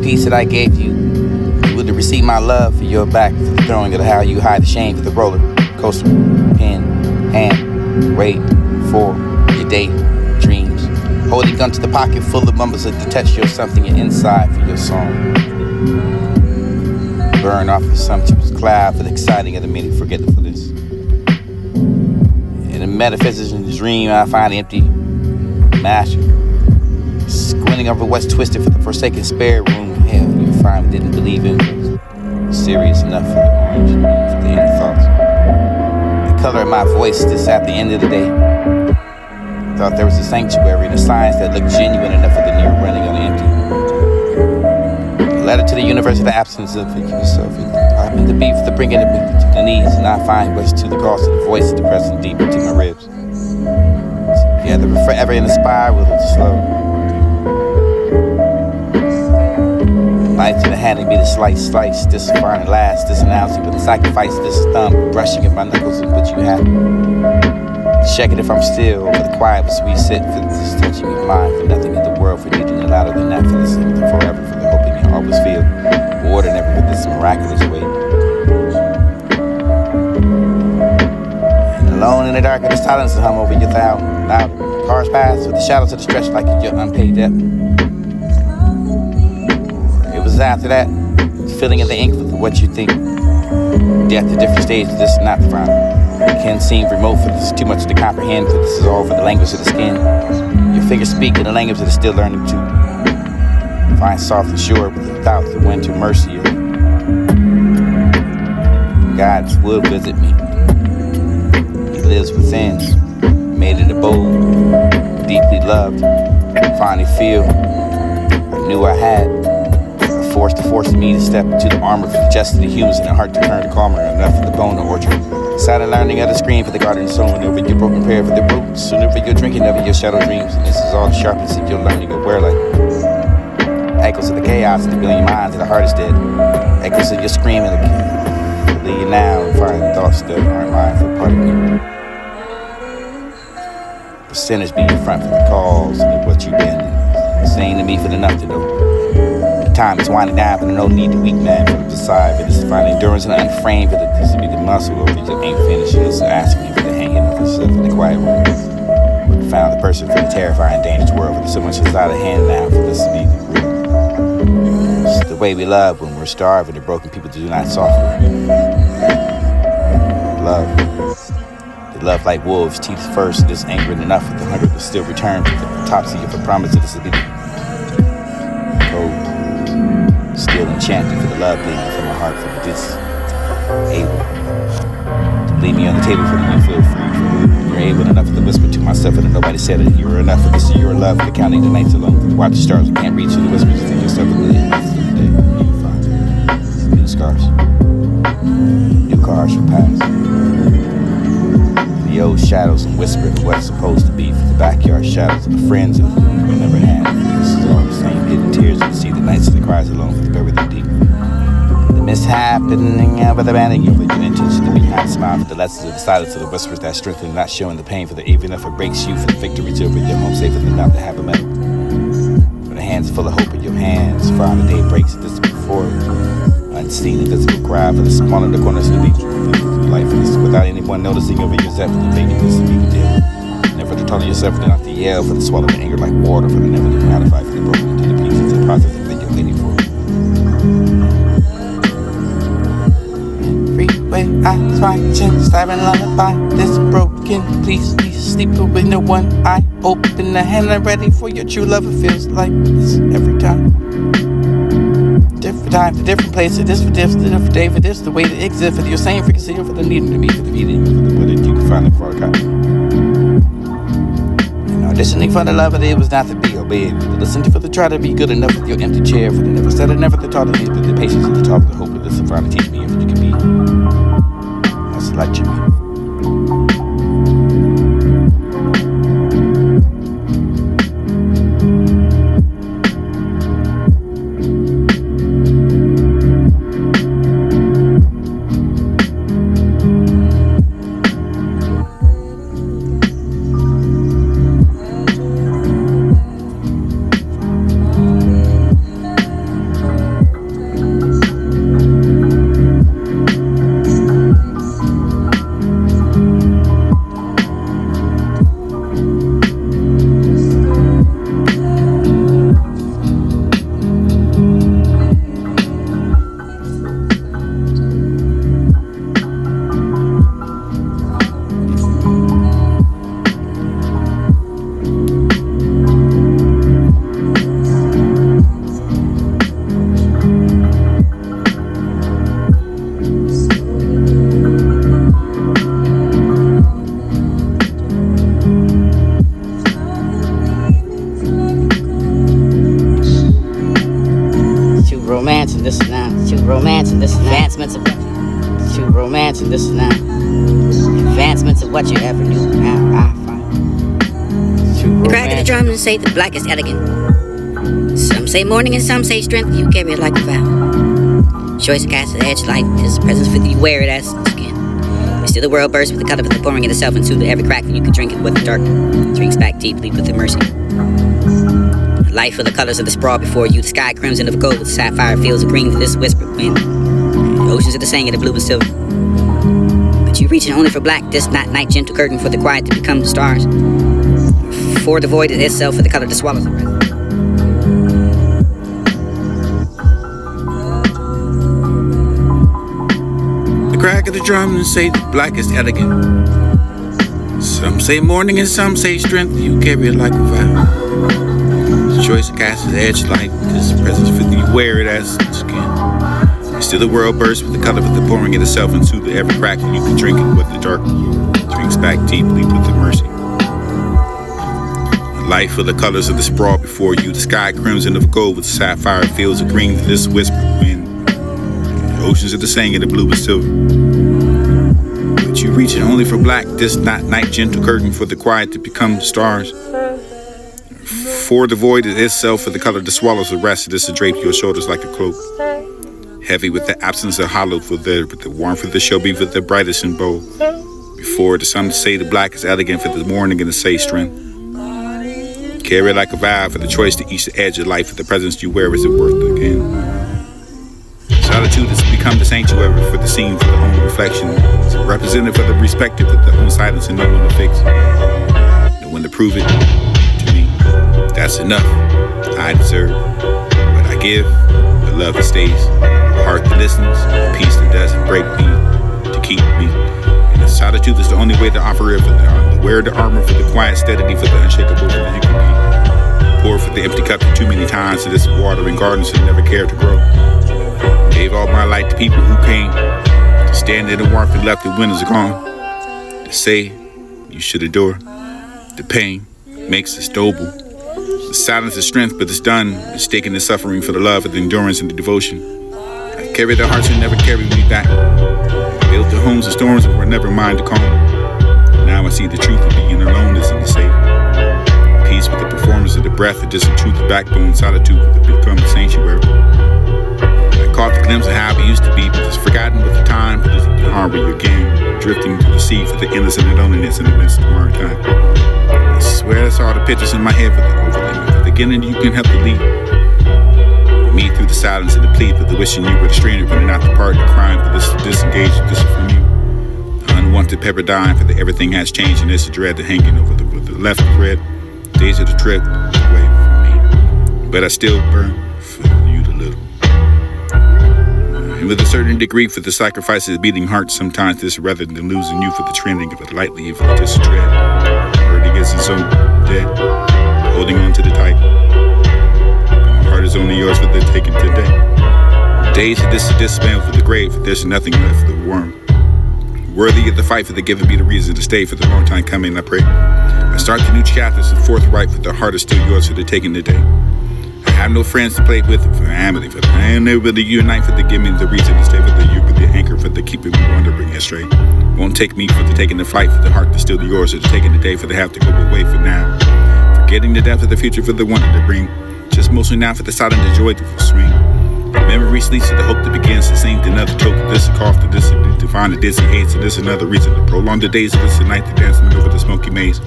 piece that I gave you, you would receive my love for your back, for the throwing of how you hide the shame for the roller coaster, pen, hand, wait for your day dreams, holding gun to the pocket full of mumbles that detach your something inside for your song. Burn off the sumptuous cloud for the exciting of the many forgetfulness. In the metaphysics and the dream, I find empty master. Squinting over what's twisted for the forsaken spare room. Hell, you find we didn't believe in was serious enough for the orange, for the end thoughts. The color of my voice, this at the end of the day. Thought there was a sanctuary and a science that looked genuine enough for the near running on empty. A letter to the universe of the absence of yourself. It happened to be for the bringing of me to the knees, and I find what's to the cost of the voice depressing deep into my ribs. Together, we're forever in the spiral of the slow. Lights in the hand and be the slice, this fine at last, this announcing with the sacrifice, this thumb brushing of my knuckles and what you have. Checking if I'm still over the quiet as we sit for this touching of mine, for nothing in the world, for needing it louder than that, for this forever, for the hoping you always feel water never with this miraculous weight. And alone in the dark of the silence, the hum over your loud. Cars pass with the shadows of the stretch like your unpaid debt. It was after that, filling in the ink with what you think. Death to different stages, this is not the final. It can seem remote for this is too much to comprehend, for this is all for the language of the skin. Your fingers speak in a language that is still learning to find soft and sure, but without the wind to mercy of God will visit me. He lives within, made it abode, deeply loved, finally feel I knew I had. Force to force me to step into the armor for the justice of the humans and the heart to turn to calmer, enough for the bone to orchard. Silent learning of the screen for the garden soul, and over your broken prayer for the roots, and over your drinking of your shadow dreams. And this is all the sharpness of your learning of where like echoes of the chaos of the billion minds of the heart is dead. Echoes of your screaming to leave you now and find thoughts that aren't mine for part of me. Percentage be your front for the calls and what you've been saying to me for the nothing though. Time is winding down, but no need to weak man for the side. But this is finding endurance and unframed, but this will be the muscle over you just ain't finished. Just asking you for the hanging of yourself in the quiet room. But found the person for the terrifying, dangerous world. For so much is out of hand now, for this to be the real. It's the way we love when we're starving. The broken people do not soften. Love. They love like wolves, teeth first. This angering enough with the hunger to still return to the autopsy of a promise that this will be the cold. Still enchanted for the love bleeding from my heart for this able to leave me on the table for the you feel free for you're able enough to whisper to myself and nobody said it. You were enough for this is your love for the counting the nights alone for the watch the stars and can't reach to the whispers to yourself and the day you find new scars, new cars from past, the old shadows and whisper of what's supposed to be for the backyard shadows of the friends and we never had. This is all the same hidden tears and see the nights and the cries alone for the bury them deep. The mishappening of the abandoning of your intention to be behind the smile for the lessons of the silence of the whispers that strengthen, not showing the pain for the even if it breaks you for the victory to over your home safer than not to have a medal. For the hands full of hope in your hands, for how the day breaks this before unseen invisible cry for the small in the corners of the beach life without anyone noticing over yourself and thinking this to be the deal. Never to tell yourself to not to yell for the swallow the anger like water for the never to modify for the broken into the pieces and process of that you're waiting for. Freeway eyes watching, staring lullaby. This broken, please sleep with no one eye open. The hand I'm ready for your true love. It feels like this every time. Different time, for different places, this for different day, for this the way to exist for your same frequency, for the needing to me, for the beating, for the bullet you can find it for a copy. Auditioning for the love of it was not to be obeyed. To listen to for the try to be good enough with your empty chair. For the never said it, never the thought of me, but the patience of the talk, the hope of this and trying to teach me if you can be. That's like you mean. romance of what you ever knew. The crack of the drum and say the black is elegant. Some say morning and some say strength. You carry it like a vow. Choice of cast the edge light. This presence with you wear it as skin. And still the world bursts with the color of the pouring of itself into every crack that you can drink it with the dark. Drinks back deeply with the mercy. The light for the colors of the sprawl before you. The sky crimson of gold with sapphire fields of green to this whispered wind. The oceans of the singing of the blue and silver. But you reaching only for black. This not night gentle curtain for the quiet to become the stars. For the void is itself for the color that swallows the rest. The crack of the drum and say the black is elegant. Some say morning and some say strength. You carry it like a vow. The choice of cast the edge light. This presence for you wear it as skin. And still the world bursts with the color of the pouring of itself into every crack that you can drink it with the dark. Drinks back deeply with the mercy. Light for the colors of the sprawl before you. The sky crimson of gold with sapphire fields of green to this whispered wind. The oceans of the singing of the blue and silver. But you reaching only for black. This not night gentle curtain for the quiet to become the stars. For the void is itself for the color that swallows the rest. This to drape your shoulders like a cloak. Heavy with the absence of hollow for with the warmth of the shall be with the brightest and bold. Before the sun to say the black is elegant for the morning and to say strength. Carry it like a vow for the choice to each the edge of life. For the presence you wear is it worth again. Solitude has become the sanctuary for the scene, for the own reflection. It's represented for the respected with the own silence and no one to fix. No one to prove it to me. That's enough. I deserve what I give, the love that stays, the heart that listens, the peace that doesn't break me to keep me. And the solitude is the only way to offer it for the wear the armor for the quiet steadily for the unshakable that you can be. Pour for the empty cup too many times to this watering gardens that never cared to grow. Gave all my light to people who came to stand in the warmth and left the windows gone. To say you should adore. The pain makes us noble. The silence is strength, but it's done. Mistaking the suffering for the love and the endurance and the devotion. I carried the hearts that never carried me back. Built the homes of storms that were never mine to calm. Now I see the truth of being alone is in the safe. Peace with the performance of the breath, it doesn't truth the backbone, solitude with the become the sanctuary. I caught the glimpse of how it used to be, but it's forgotten with the time, but it's the harbor again, drifting to the sea for the innocent and loneliness in the midst of tomorrow time. I swear that's all the pictures in my head for the overlay. At the beginning you can help to lead me through the silence and the plea for the wishing you were the stranger, but not the part of the crime for this disengaged, this is from you. Unwanted paradigm for the everything has changed and it's a dread that hanging over the left thread. Days of the trip away from me, but I still burn for you the little. And with a certain degree for the sacrifices of beating hearts, sometimes this rather than losing you for the trending of it lightly for this dread. Hurting is its own dead, holding on to the tight. My heart is only yours for the taking today. Days of this man for the grave, there's nothing left for the worm. Worthy of the fight for the giving me the reason to stay for the long time coming, I pray. I start the new chapters and forthright for the heart is still yours for the taking the day. I have no friends to play with for family, for the family, with the unite for the give me the reason to stay for the you, but the anchor for the keeping me wandering astray. Won't take me for the taking the flight for the heart to still yours, or the taking the day for the have to go away for now. Forgetting the depth of the future for the wonder to bring, just mostly now for the silent the joy to swing. Memories leads to the hope that begins to sing another toke to this cough to this to find the dizzy haze and this another reason to prolong the days of this night to dancing over the smoky maze.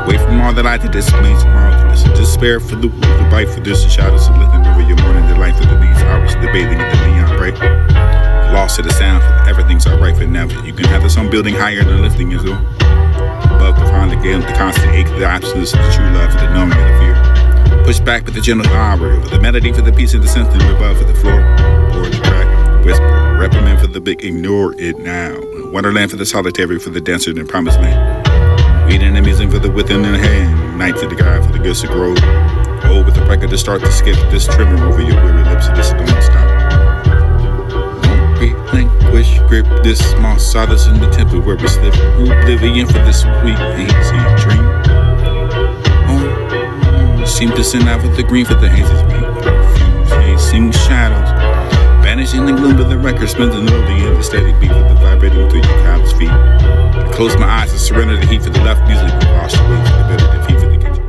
Away from all the light that displays tomorrow to this despair for the bite for this shadows of living over your morning delight for the these hours the bathing in the neon bright. Lost to the sound for everything's alright for now. You can have the sun building higher than lifting as though above to find the game, the constant ache, the absence of the true love for the numbing of the fear. Push back with the gentle armor, with the melody for the peace and the sentiment above for the floor, or the track, whisper, reprimand for the big, ignore it now. Wonderland for the solitary, for the dancer in the promised land. Reading and music for the within the hand, night to the guy for the gifts to grow. Oh, with the record to start to skip, this tremor over your weary lips, so this don't stop. Won't relinquish grip, this small solace in the temple where we slip, oblivion for this sweet, hazy dream. Seem to send out with the green for the hazes perfumes, chasing shadows, vanish in the gloom of the record, spins an early and the steady beat with the vibrating through your cow's feet. Close my eyes and surrender the heat for the left music will wash away from the bitter defeat for the kitchen.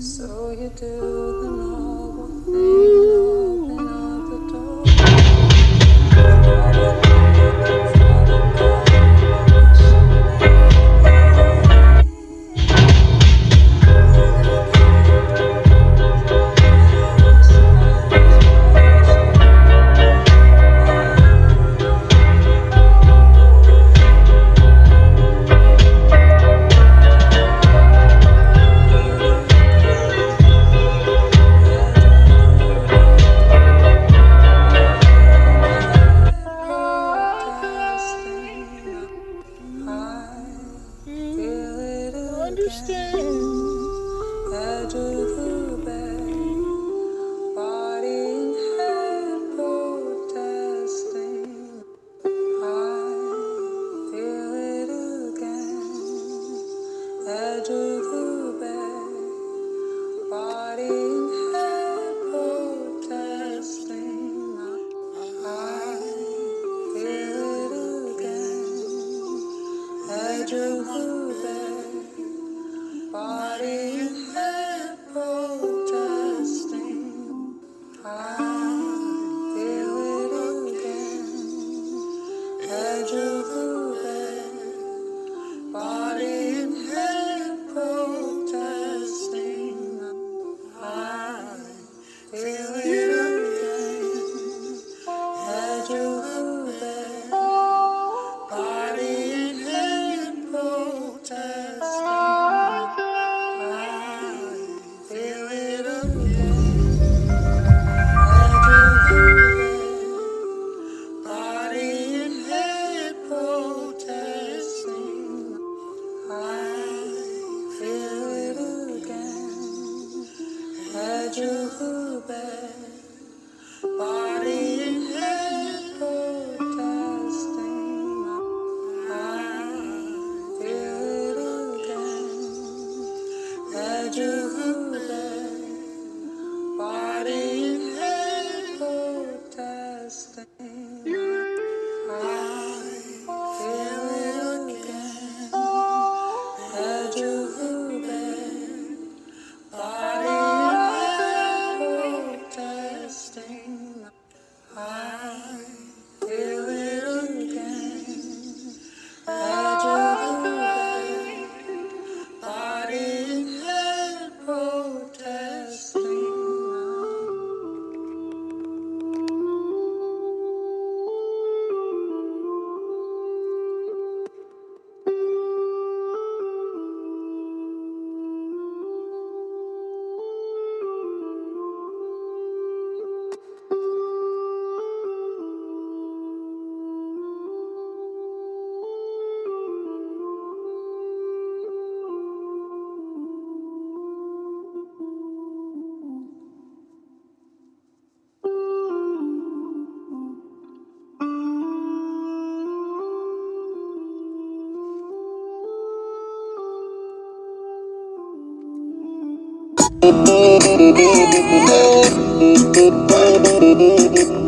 So you do the noble thing, open up the door.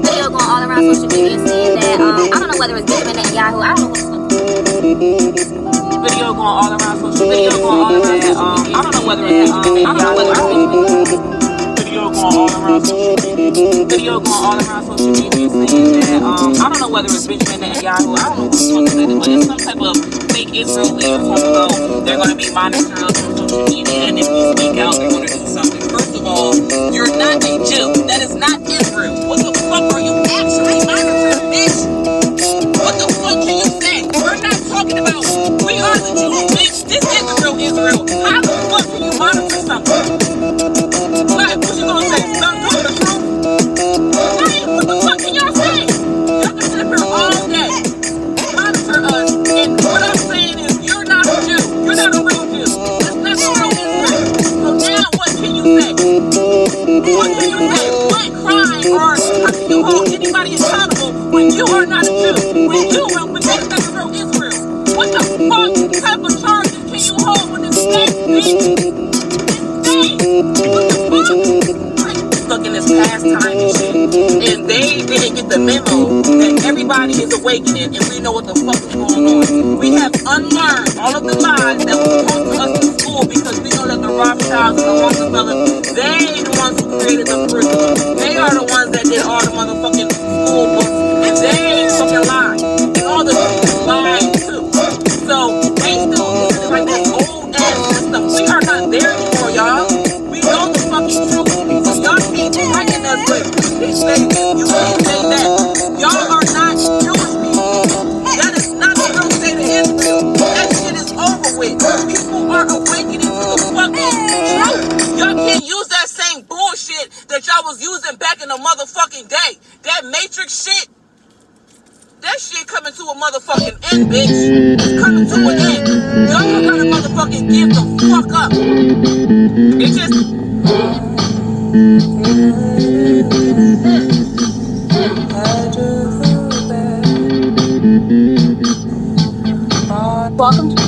Video going all around social media saying that I don't know whether it's Benjamin Netanyahu, I don't know what the fuck. video going all around social media. I don't know whether it's video going all around social media. Video going all around social media saying that I don't know whether it's Benjamin Netanyahu. I don't know who's talking about it, but it's some type of fake Israel leader talking about they're going to be monitored on social media, and if you speak out, they're going to do something. First of all, you're not a Jew. That is not Israel. What the fuck are you actually monitoring, bitch? What the fuck can you say? We're not talking about we are the Jews, bitch. This is the real Israel. How the fuck can you monitor something? Like, what you gonna say? Stop telling the truth? Like, what the fuck can y'all say? Y'all can sit here all day, monitor us, and what I'm saying is you're not a Jew. You're not a real Jew. That's not the real Israel. So now what can you say? What can you say? What crime or how can you hold anybody accountable when you are not a Jew? When you are that's not the real Israel. What the fuck type of charges can you hold with this state, bitch? What the fuck? Like, stuck in this pastime and shit. And they didn't get the memo that everybody is awakening and we know what the fuck is going on. We have unlearned all of the lies that were taught to us in school because we know that the Rothschilds and the Rockefellers, they the ones who created the curriculum. They are the ones that did all the motherfucking school books. And they fucking lied. And all the people lied too. So they still, this is like this old ass system. We are not there anymore, y'all. We know the fucking truth. So y'all can't threaten us with you say this, you can't say that. Y'all are not Jewish people. That is not the real state of Israel. That shit is over with. People are awakening to the fucking truth. Y'all can't use that same bullshit that y'all was using back in the motherfucking day. That Matrix shit. That shit coming to a motherfucking end, bitch. It's coming to an end. Y'all gotta motherfucking give the fuck up. It just... Welcome to...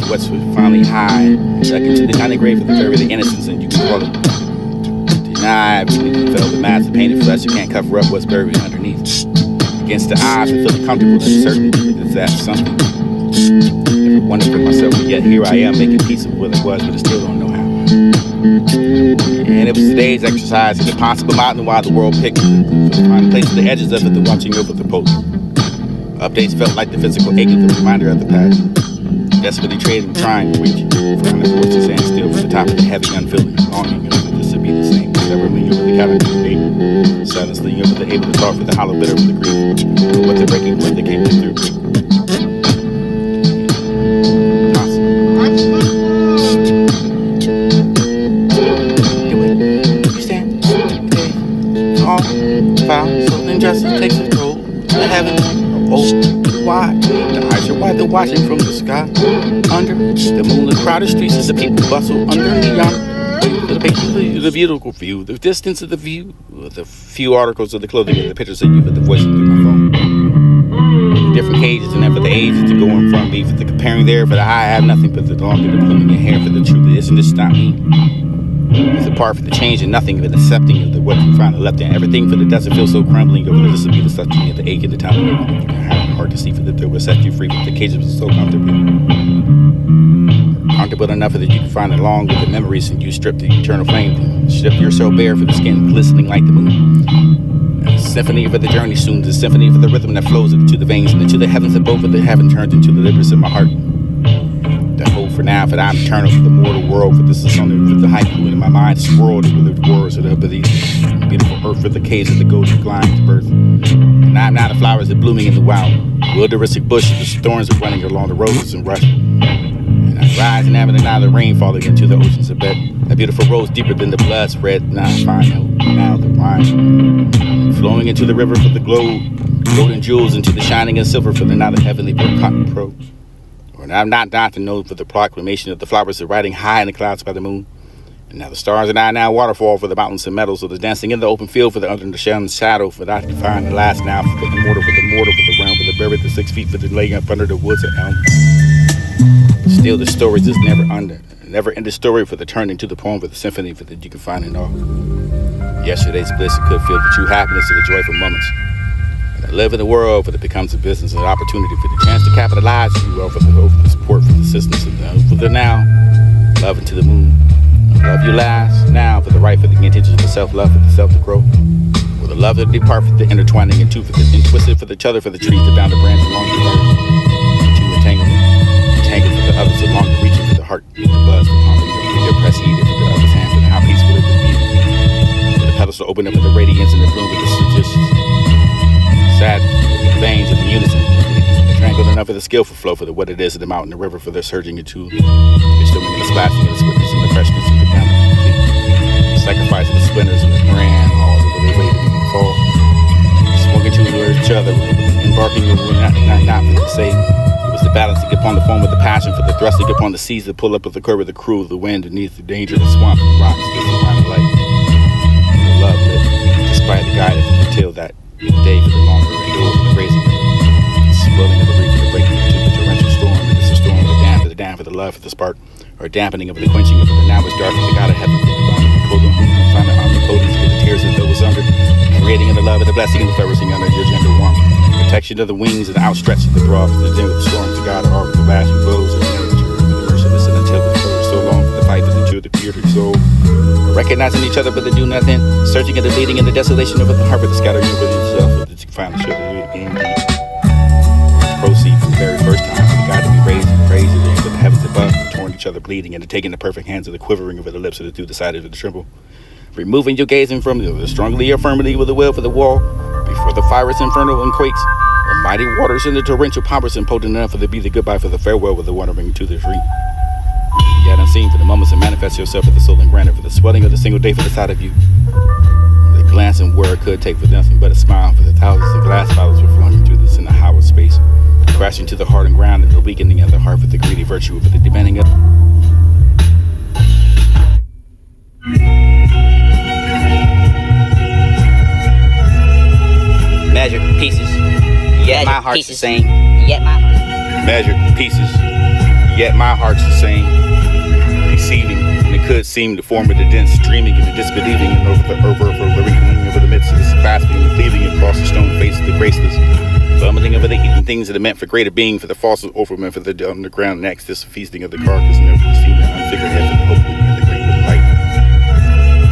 What's finally high, stuck into the kind of grave for the very the innocence, and you can call it denied. You felt the mass of painted flesh, you can't cover up what's buried underneath. Against the odds, I feel comfortable and certain that that's something. Never wondered for myself, but yet here I am making peace of what it was, but I still don't know how. And it was today's exercise in the possible mountain while the world picked to find place at the edges of it, the watching over the post. Updates felt like the physical ache of the reminder of the past. Desperately trading, trying to reach, trying to force to stand still for the top of the heavy, unfilling longing of this to be the same. Stubbornly over the calendar debate, silencely over the able to talk for the hollow bitter of the grief, but what the breaking point that came through. You stand, okay, all foul, so injustice takes its toll. The heavens are open. Why? The eyes are wide, they're watching from the sky. Under the moonlit crowded streets as the people bustle under neon. Waiting for the patient, the beautiful view, the distance of the view, the few articles of the clothing and the pictures of you with the voice through my phone. Different cages and then for the ages to go in front of me, for the comparing there, for the I have nothing but the long and the blooming hair, for the truth that isn't just not me. There's a part for the change and nothing but accepting of the what you find left in. Everything for the desert feels so crumbling over this will be the sucking of the ache and the time. You can have it hard to see for that there will set you free, but the cages was so comfortable. Comfortable enough that you can find along with the memories and you strip the eternal flame. Strip yourself bare for the skin, glistening like the moon. A symphony for the journey soon, the symphony for the rhythm that flows into the veins and into the heavens above, the heaven turned into the livers in my heart. The hope for now, for I'm eternal, for the mortal world, for this is something for the haiku in my mind, swirled with the words of the beautiful earth, for the caves of the golden glines birth. And I'm now the flowers that blooming in the wild, wilderistic bushes, the thorns are running along the roses and rush. And I rise and having now the rain falling into the oceans of bed. A beautiful rose deeper than the blood spread. Now I find now the rhyme flowing into the river for the golden jewels into the shining and silver for the now the heavenly cotton pro. Or now I'm not to know for the proclamation of the flowers are riding high in the clouds by the moon. And now the stars and I now waterfall for the mountains and meadows of the dancing in the open field for the under the shadow for that I can find the last now for the mortal for the realm for the buried the 6 feet for the laying up under the woods of elm. Still the stories is never ended story for the turning to the poem for the symphony for that you can find it all. Yesterday's bliss it could feel the true happiness of the joyful moments. And I live in the world for it becomes a business and an opportunity for the chance to capitalize you over the support for the assistance and for the now love into the moon. Love you last now for the right for the intentions of the self-love for the self to grow. For the love to depart for the intertwining and two for the twisted for each other for the trees to bound the branch along the earth. To entanglement, entangled for the others along the reaching for the heart, the buzz, the pumping, the press heated for the other's hand, and how peaceful it would be. For the petals to open up in the radiance and the bloom with the just sad the veins and the unison. Tranquil enough for the skillful flow for the what it is of the mountain, the river for the surging into the storming and the splashing and the swiftness and the freshness and the down the sacrifice of the splinters and the grand halls of the way to fall. Swung into each other, embarking not for the sake. It was the balancing upon the foam with the passion for the thrusting upon the seas, the pull up of the curve of the crew of the wind beneath the danger of the swamp and the rocks. This is my light. The love lit, despite the guidance until that day for the longer endure for the raising the swelling of the reef and the breaking into the torrential storm. And it's a storm of the dam for the love for the spark, or a dampening of the quenching of the now is dark for the God of heaven for the bond of the total whom can find the omnipotence for the tears that was under, creating of the love of the blessing and the flourishing under your gentle warmth. Protection of the wings and the outstretched of the draw for the dim of the storms of God are with the lashing blows of the nature for the merciless and until the third so long for the fight that endured the pure soul. Recognizing each other but they do nothing, searching at the bleeding and the desolation of the heart with the scattered you within yourself that you find the sugar indeed. Proceed from the very first time for the God to be raised and praised and for the heavens above, torn each other bleeding and taking the perfect hands of the quivering over the lips of the through the side of the tremble. Removing your gazing from the strongly affirmity with the will for the wall, before the fire is infernal and quakes, or mighty waters in the torrential pompous and potent enough for the be the goodbye for the farewell with the wandering to the tree. Yet unseen for the moments and manifest yourself for the soul and granted for the swelling of the single day for the sight of you. The glance and word could take for nothing but a smile for the thousands of glass bottles were flung into this in the hollow space, crashing to the heart and ground and the weakening of the heart for the greedy virtue for the demanding of measured pieces, yet my heart's the same. Yet my heart. Measured pieces, yet my heart's the same. Deceiving, and it could seem to form of the dense streaming and the disbelieving and over the wrinkling over the midst of this clasping and cleaving across the stone face of the graceless. Bumbling over the eating things that are meant for greater being, for the false overman, for the underground next, this feasting of the carcass, never seen the unfigured head for the hope and the green of the light.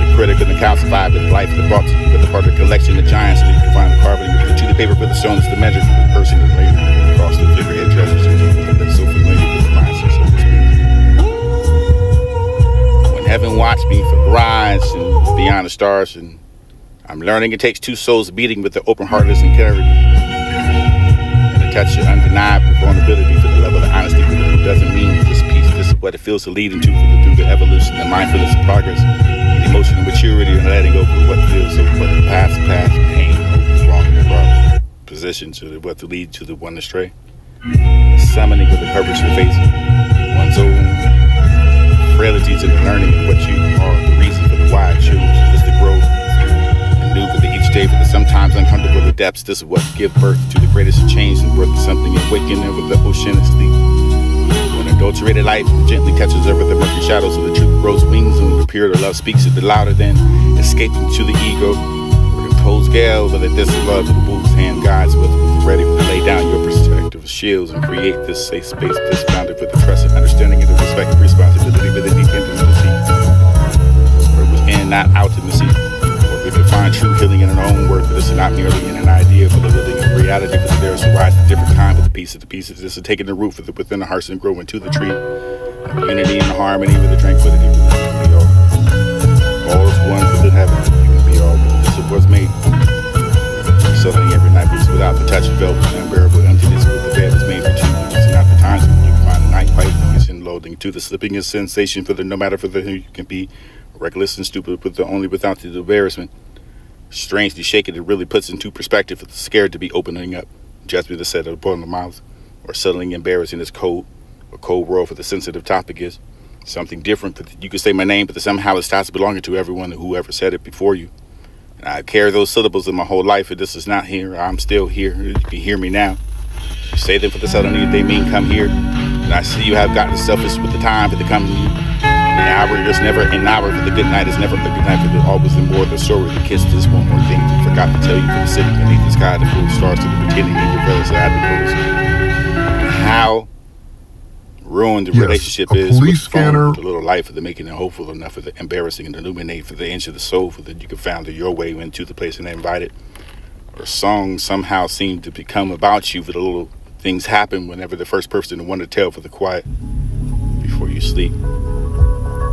The critic and the calcified with the life that brought to you with the part of the collection, the giants, and you can find the carving of the to the paper with the stone is the measure for the person that laid across the figurehead treasures that's so familiar with the mindset, so to speak. When heaven watched me from the rise and beyond the stars, and I'm learning it takes two souls beating with the open heartedness and clarity. Touch of undeniable vulnerability for the level of honesty for who doesn't mean this piece, this is what it feels to lead into through the evolution and mindfulness and progress and emotional maturity and letting go for what feels so what the past pain, hope, wrong and wrong position to what to lead to the one astray. The summoning of the curvature face, one's own frailties and the learning of what you are, the reason for the why I choose is to grow and new for the each day for the sometimes uncomfortable depths. This is what give birth to the greatest change and worth something awakening over the ocean asleep. When a Unadulterated life gently catches over the murky shadows of the truth grows wings, and the pure love speaks it the louder than escaping to the ego. Or imposed gale, whether this is love or the wolf's hand guides with ready to lay down your protective shields and create this safe space that's founded with the trust and understanding and the respect and responsibility with the deep intimacy. Where it was in, not out in the sea. Where we can find true healing in our own work, that this is not merely in an idea for the living in reality, but there is a rise to different kind of the pieces. This is taking the root within the hearts and growing to the tree. The unity and the harmony with the tranquility with the be all is one within heaven. You can be all this was made. Suddenly every night was without the touch of velvet, unbearable emptiness with the bed was made for two. These are not the times when you can find the night quite noise and loathing to the slipping is sensation for the no matter for the who you can be reckless and stupid with the only without the embarrassment. Strangely shaken, it really puts into perspective it's scared to be opening up. Just be the set upon the mouth, or suddenly embarrassing as cold, or cold world for the sensitive topic is. Something different, but you could say my name, but somehow it stops belonging to everyone and whoever said it before you. And I carry those syllables in my whole life, and this is not here. I'm still here. You can hear me now. You say them for the suddenly, they mean come here. And I see you have gotten selfish with the time for the coming. The hour is never an hour for the good night. Is never a good night for the always and more. The story, the kiss, this one more thing. Forgot to tell you for the city beneath the sky, the full stars to the beginning of your brothers that and how ruined the relationship is with the phone, the little life of the making it hopeful enough for the embarrassing and illuminate for the inch of the soul for that you can find your way into the place and invited. Or songs somehow seem to become about you for the little things happen whenever the first person to want to tell for the quiet before you sleep.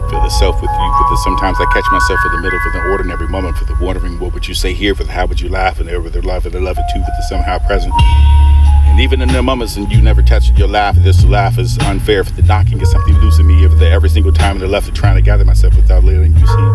Feel the self with you for the sometimes I catch myself in the middle for the ordinary moment for the wondering what would you say here for the how would you laugh and over the love and the love it too for the somehow present. And even in the moments and you never touch it, your laugh, this laugh is unfair for the knocking is something loose in me of the every single time in the left of trying to gather myself without letting you see.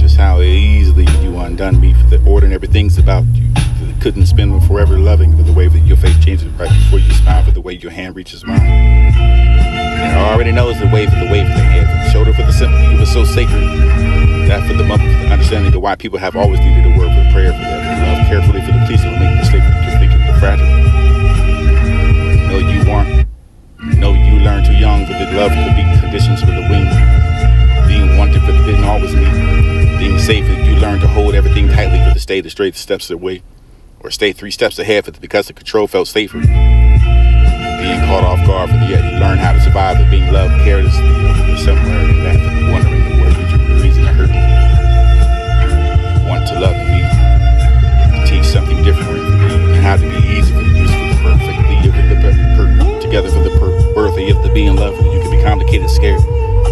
Just how easily you undone me for the ordinary things about you. That couldn't spend forever loving for the way that your face changes right before you smile for the way your hand reaches mine. And I already knows the wave of the head, the shoulder for the sympathy, it was so sacred. That for the moment, for the understanding of why people have always needed a word for the prayer for that. For love carefully for the police don't make mistakes for just thinking you're fragile. No, you weren't. No, you learned too young for the love could be conditions for the wing. Being wanted for the didn't always mean. Being safe if you learned to hold everything tightly for the stay the straight steps away. Or stay 3 steps ahead for the because the control felt safer. Being caught off guard for the yet you learn how to survive with being loved carelessly over somewhere in that for the wondering the word which the reason to hurt me. Want to love me. To teach something different for you and how to be easy for the use for the perfectly together for the birth of the being loved. You can be complicated, scared,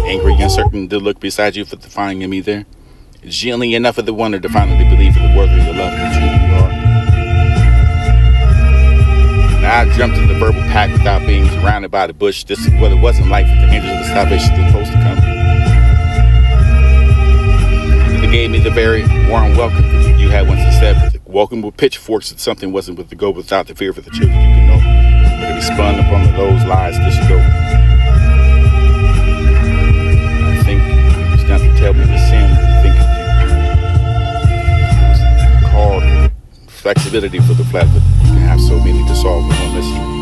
angry, uncertain to look beside you for the finding me there. It's gently enough of the wonder to finally believe in the worth of your love and who you are. Now I jumped to the verbal pack without being surrounded by the bush. This is what it wasn't like for the angels of the salvation supposed to come. They gave me the very warm welcome you had once said. Welcome with pitchforks that something wasn't with the go without the fear for the children you can know. But to be spun upon those lies this go. I think it was done to tell me the sin that think it was called flexibility for the flat, but you can have so many to solve in one mystery.